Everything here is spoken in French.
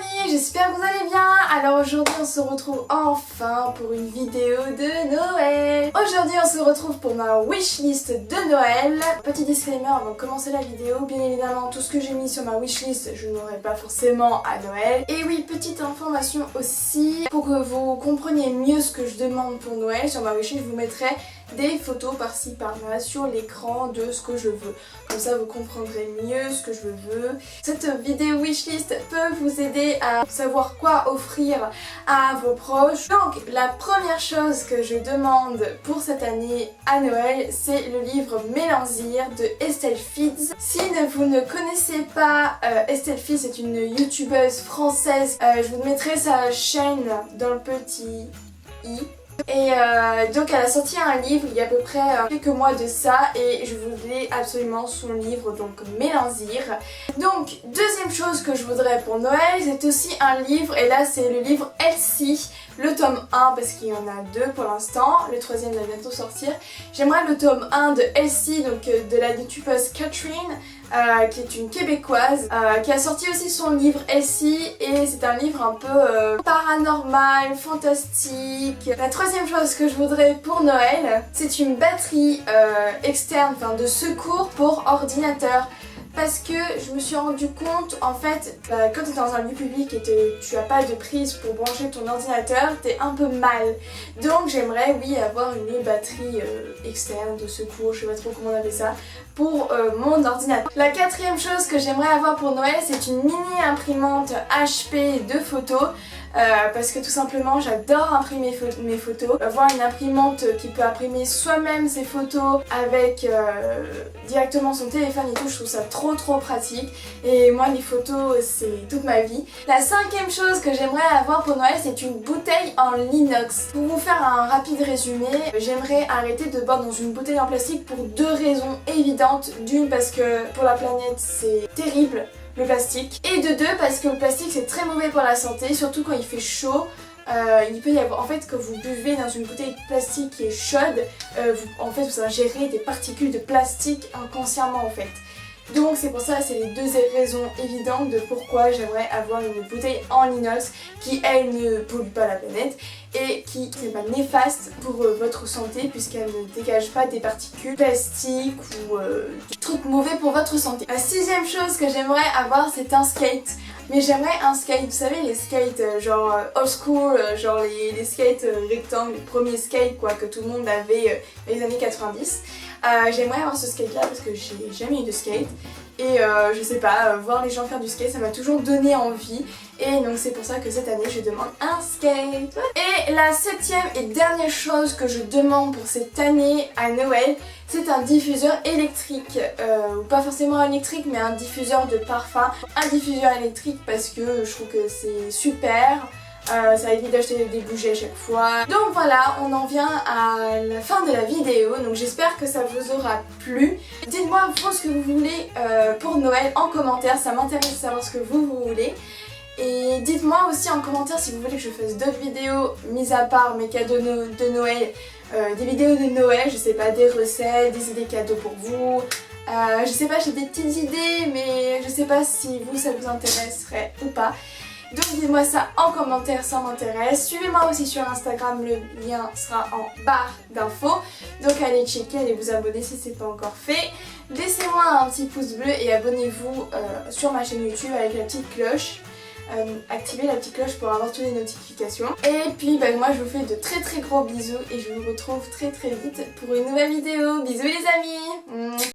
amis, j'espère que vous allez bien. Alors aujourd'hui on se retrouve enfin pour une vidéo de Noël. Aujourd'hui on se retrouve pour ma wishlist de Noël. Petit disclaimer avant de commencer la vidéo, bien évidemment tout ce que j'ai mis sur ma wishlist je n'aurai pas forcément à Noël. Et oui, petite information aussi, pour que vous compreniez mieux ce que je demande pour Noël, sur ma wishlist je vous mettrai des photos par-ci par-là sur l'écran de ce que je veux. Comme ça vous comprendrez mieux ce que je veux. Cette vidéo wishlist peut vous aider à savoir quoi offrir à vos proches. Donc la première chose que je demande pour cette année à Noël, c'est le livre Mélanzir de Estelle Fids. Si vous ne connaissez pas Estelle Fids, c'est une youtubeuse française. Je vous mettrai sa chaîne dans le petit i. Et donc elle a sorti un livre il y a à peu près quelques mois de ça et je voulais absolument son livre, donc Mélanzir. Donc deuxième chose que je voudrais pour Noël, c'est aussi un livre, et là c'est le livre Elsie, le tome 1 parce qu'il y en a deux pour l'instant, le troisième va bientôt sortir. J'aimerais le tome 1 de Elsie, donc de la youtubeuse Catherine, qui est une québécoise, qui a sorti aussi son livre Elsie, et c'est un livre un peu paranormal, fantastique. La troisième chose que je voudrais pour Noël, c'est une batterie externe, enfin de secours pour ordinateur. Parce que je me suis rendu compte, en fait, quand tu es dans un lieu public et tu as pas de prise pour brancher ton ordinateur, t'es un peu mal. Donc j'aimerais, oui, avoir une batterie externe de secours, je sais pas trop comment on appelle ça, pour mon ordinateur. La quatrième chose que j'aimerais avoir pour Noël, c'est une mini imprimante HP de photos. Parce que tout simplement j'adore imprimer mes photos. Avoir une imprimante qui peut imprimer soi-même ses photos avec directement son téléphone et tout, je trouve ça trop pratique. Et moi les photos c'est toute ma vie. La cinquième chose que j'aimerais avoir pour Noël, c'est une bouteille en inox. Pour vous faire un rapide résumé, j'aimerais arrêter de boire dans une bouteille en plastique pour deux raisons évidentes. D'une, parce que pour la planète c'est terrible le plastique, et de deux parce que le plastique c'est très mauvais pour la santé, surtout quand il fait chaud. Il peut y avoir, en fait, quand vous buvez dans une bouteille de plastique qui est chaude, vous ingérez des particules de plastique inconsciemment en fait. Donc c'est pour ça, c'est les deux raisons évidentes de pourquoi j'aimerais avoir une bouteille en inox qui elle ne pollue pas la planète et qui n'est pas néfaste pour votre santé puisqu'elle ne dégage pas des particules plastiques ou des trucs mauvais pour votre santé. La sixième chose que j'aimerais avoir, c'est un skate. Mais j'aimerais un skate, vous savez les skates genre old school, genre les skates rectangles, les premiers skates quoi que tout le monde avait dans les années 90. J'aimerais avoir ce skate là parce que j'ai jamais eu de skate et je sais pas, voir les gens faire du skate ça m'a toujours donné envie, et donc c'est pour ça que cette année je demande un skate. Et la septième et dernière chose que je demande pour cette année à Noël, c'est un diffuseur électrique, ou pas forcément électrique mais un diffuseur de parfum. Un diffuseur électrique parce que je trouve que c'est super. Ça évite d'acheter des bougies à chaque fois. Donc voilà, on en vient à la fin de la vidéo. Donc j'espère que ça vous aura plu. Dites-moi vous ce que vous voulez pour Noël en commentaire. Ça m'intéresse de savoir ce que vous voulez. Et dites-moi aussi en commentaire si vous voulez que je fasse d'autres vidéos, mis à part mes cadeaux de Noël, des vidéos de Noël, je sais pas, des recettes, des idées cadeaux pour vous. Je sais pas, j'ai des petites idées, mais je sais pas si vous ça vous intéresserait ou pas. Donc dites-moi ça en commentaire, ça m'intéresse. Suivez-moi aussi sur Instagram, le lien sera en barre d'infos. Donc allez checker, allez vous abonner si c'est pas encore fait. Laissez-moi un petit pouce bleu et abonnez-vous sur ma chaîne YouTube avec la petite cloche. Activez la petite cloche pour avoir toutes les notifications. Et puis moi je vous fais de très gros bisous et je vous retrouve très vite pour une nouvelle vidéo. Bisous les amis.